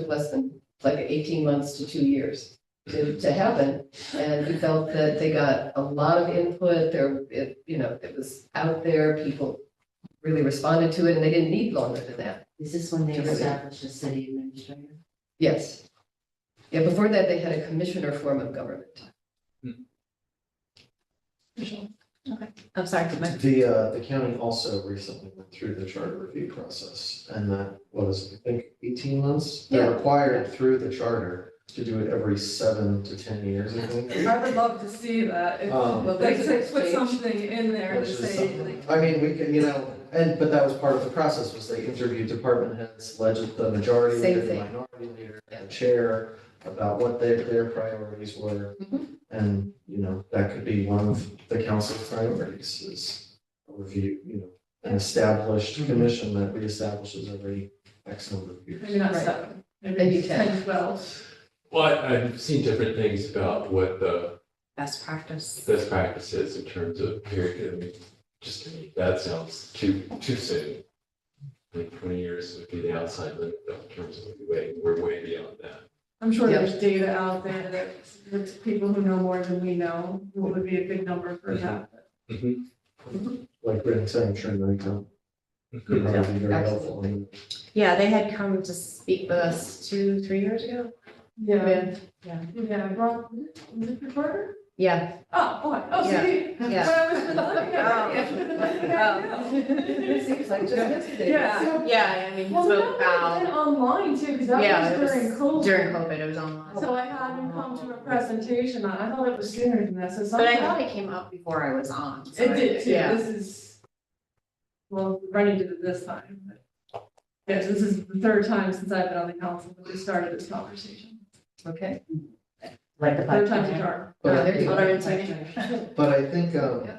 less than like 18 months to 2 years to happen. And he felt that they got a lot of input. It was out there. People really responded to it, and they didn't need longer than that. Is this when they established a city administrator? Yes. Yeah, before that, they had a commissioner form of government. I'm sorry. The county also recently went through the charter review process, and that was, I think, 18 months. They're Yeah. required through the charter to do it every 7 to 10 years, I think. I would love to see that, if, Um, like, to put something in there to Which is say, something. like, I mean, we can, but that was part of the process, was they interviewed department heads, the majority Same leader, the thing. minority leader, the chair, about what their priorities were. Mhm. And, that could be one of the council's priorities is a review, an established commission that reestablishes every X number of years. Maybe not Right. 7, Maybe maybe 10. 10, 12. Well, I've seen different things about what the Best practice. best practices in terms of period. I mean, just to me, that sounds too soon. I think 20 years would be the outside limit though, in terms of we're way beyond that. I'm sure Yeah. there's data out there that with people who know more than we know, what would be a good number for that. Like Grant said, I'm sure they come. Could probably be very helpful. Yeah, they had come to speak with us 2-3 years ago. Yeah, Yeah. yeah, Rob, was it Carter? Yeah. Oh, boy, oh, Yeah. see. It seems like just yesterday. Yeah. Yeah, I mean, he Well, spoke that was about online too, because that Yeah, it was was during COVID. during COVID, it was online. So I had him come to a presentation, I thought it was sooner than that, so But I something. thought it came up before I was on. so It I- did too, Yeah. this is, well, Brendan did it this time, but. Yes, this is the third time since I've been on the council that we started this conversation. Okay. Like the Third time's a charm. But Yeah, there you go. Alderman Sweeney? But I think, Yeah.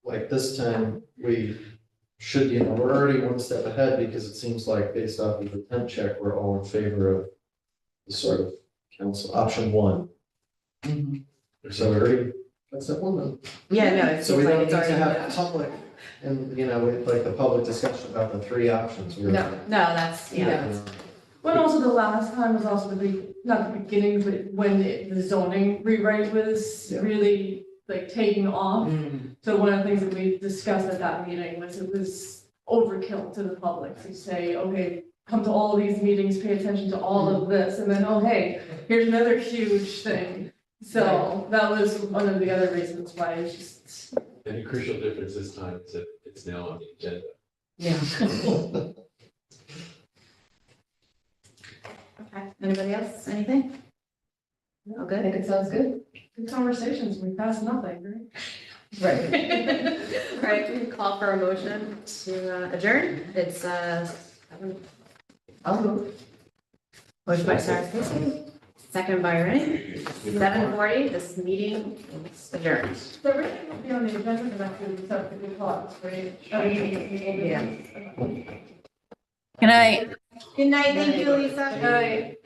like this time, we should, we're already one step ahead because it seems like based off of the temp check, we're all in favor of the sort of council, option one. So we already, that's that one then. Yeah, no, it So we seems like don't it's need to already. have public, and, like the public discussion about the 3 options. We're- No. No, that's, yeah. But also the last time was also not the beginning, but when the zoning rewrite was Yeah. really like taking off. Mm. So one of the things that we discussed at that meeting was it was overkill to the public to say, okay, come to all these meetings, pay attention to all of this, and then, oh, hey, here's another huge thing. So that was one of the other reasons why it's just, And a crucial difference this time is that it's now on the agenda. Yeah. Okay, anybody else, anything? All I good? think it sounds good. good conversations, we passed nothing, right? Right. All right, we can call for a motion to adjourn. It's 7. I'll move. Motion by Sarah Casey, second by Renee. 7:40, this meeting is adjourned. So everything will be on the agenda for that, because it's up to the clock, right? Yeah. Good night. Good night, thank you, Lisa. Right.